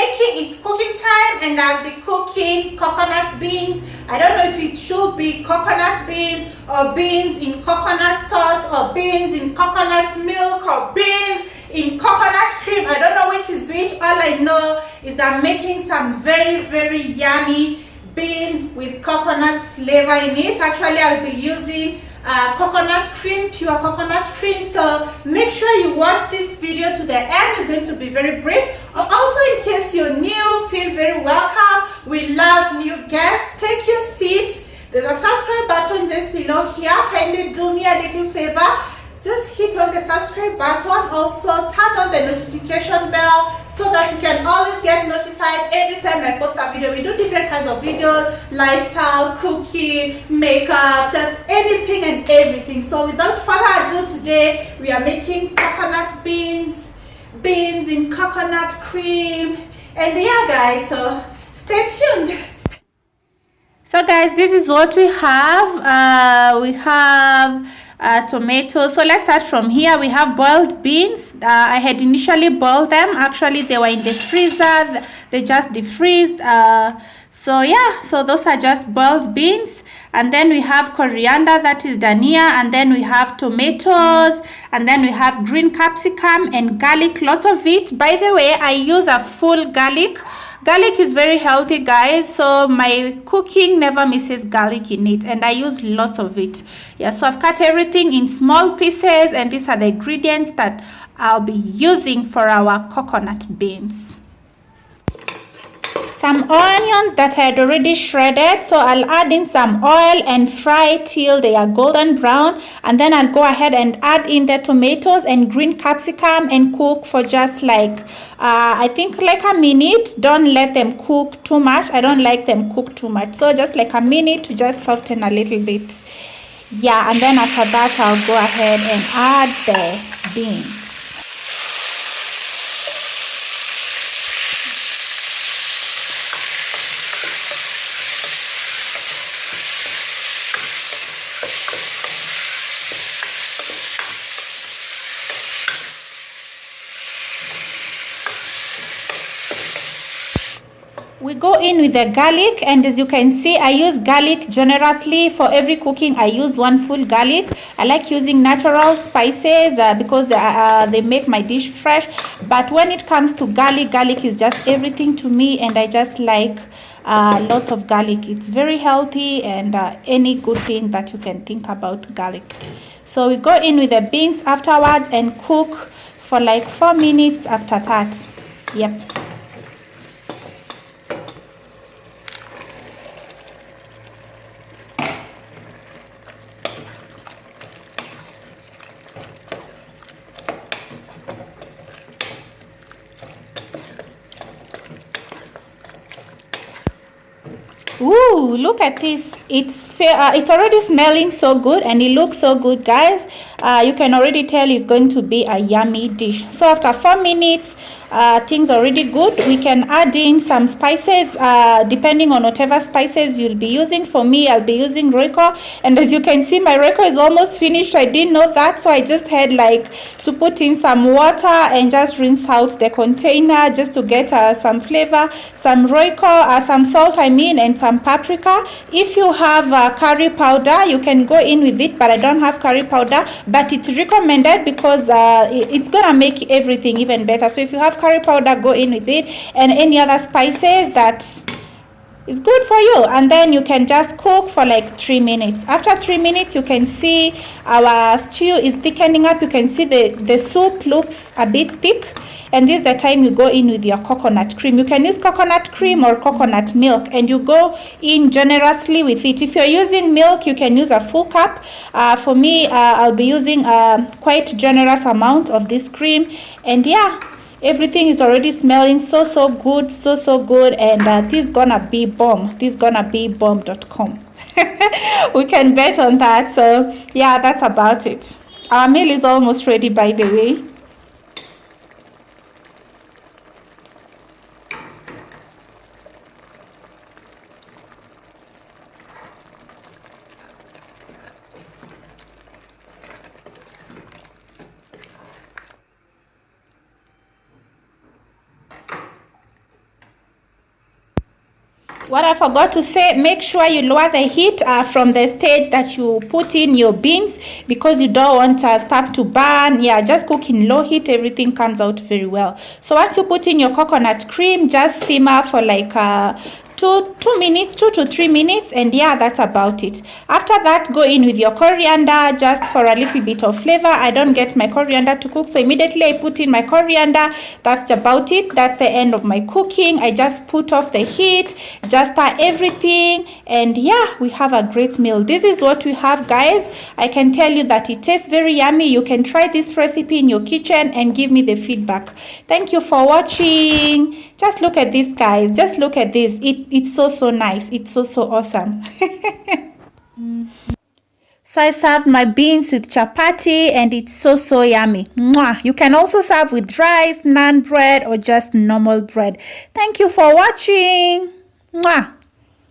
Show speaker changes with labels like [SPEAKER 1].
[SPEAKER 1] it's cooking time, and I'll be cooking coconut beans. I don't know if it should be coconut beans or beans in coconut sauce or beans in coconut milk or beans in coconut cream. I don't know which is which. All I know is I'm making some very yummy beans with coconut flavor in it. Actually, I'll be using coconut cream, pure coconut cream. So make sure you watch this video to the end. It's going to be very brief. Also, in case you're new, feel very welcome. We love new guests. Take your seats. There's a subscribe button just below here. Kindly do me a little favor. Just hit on the subscribe button. Also turn on the notification bell so that you can always get notified every time I post a video. We do different kinds of videos, lifestyle, cooking, makeup, just anything and everything. So without further ado, today we are making coconut beans in coconut cream. And yeah guys, so stay tuned. So guys, this is what we have. We have tomatoes. So let's start from here. We have boiled beans. I had initially boiled them. Actually, they were in the freezer. They just defreezed. So yeah, so those are just boiled beans. And then we have coriander, that is dhania, and then we have tomatoes, and then we have green capsicum and garlic, lots of it. By the way, I use a full garlic. Garlic is very healthy, guys, so my cooking never misses garlic in it, and I use lots of it. Yeah, so I've cut everything in small pieces, and these are the ingredients that I'll be using for our coconut beans. Some onions that I had already shredded, so I'll add in some oil and fry till they are golden brown, and then I'll go ahead and add in the tomatoes and green capsicum and cook for just like I think like a minute. Don't let them cook too much. I don't like them cooked too much, so just like a minute to just soften a little bit. Yeah, and then after that I'll go ahead and add the beans. We go in with the garlic, and as you can see, I use garlic generously. For every cooking I use one full garlic. I like using natural spices because they make my dish fresh. But when it comes to garlic, garlic is just everything to me, and I just like lots of garlic. It's very healthy, and any good thing that you can think about garlic. So we go in with the beans afterwards and cook for like 4 minutes after that. Yep. Ooh, look at this. It's already smelling so good, and it looks so good, guys. You can already tell it's going to be a yummy dish. So after 4 minutes, things are already good. We can add in some spices depending on whatever spices you'll be using. For me, I'll be using Royco, and as you can see, my Royco is almost finished. I didn't know that, so I just had like to put in some water and just rinse out the container just to get some flavor, some Royco, some salt and some paprika. If you have curry powder, you can go in with it, but I don't have curry powder, but it's recommended because it's gonna make everything even better. So if you have curry powder, go in with it, and any other spices that is good for you, and then you can just cook for like 3 minutes. After 3 minutes, you can see our stew is thickening up. You can see the soup looks a bit thick, and this is the time you go in with your coconut cream. You can use coconut cream or coconut milk, and you go in generously with it. If you're using milk, you can use a full cup. For me, I'll be using a quite generous amount of this cream, and yeah, everything is already smelling so good, so good, and this is gonna be bomb. This is gonna be bomb.com. We can bet on that. So yeah, that's about it. Our meal is almost ready, by the way. What I forgot to say, make sure you lower the heat from the stage that you put in your beans, because you don't want stuff to burn. Yeah, just cook in low heat, everything comes out very well. So once you put in your coconut cream, just simmer for like 2 to 3 minutes, and yeah, that's about it. After that, go in with your coriander just for a little bit of flavor. I don't get my coriander to cook, so immediately I put in my coriander. That's about it. That's the end of my cooking. I just put off the heat, just stir everything, and yeah, we have a great meal. This is what we have, guys. I can tell you that it tastes very yummy. You can try this recipe in your kitchen and give me the feedback. Thank you for watching. Just look at this, guys. Just look at this. It's so nice. It's so awesome. So I served my beans with chapati, and it's so yummy. Mwah. You can also serve with rice, naan bread, or just normal bread. Thank you for watching. Mwah.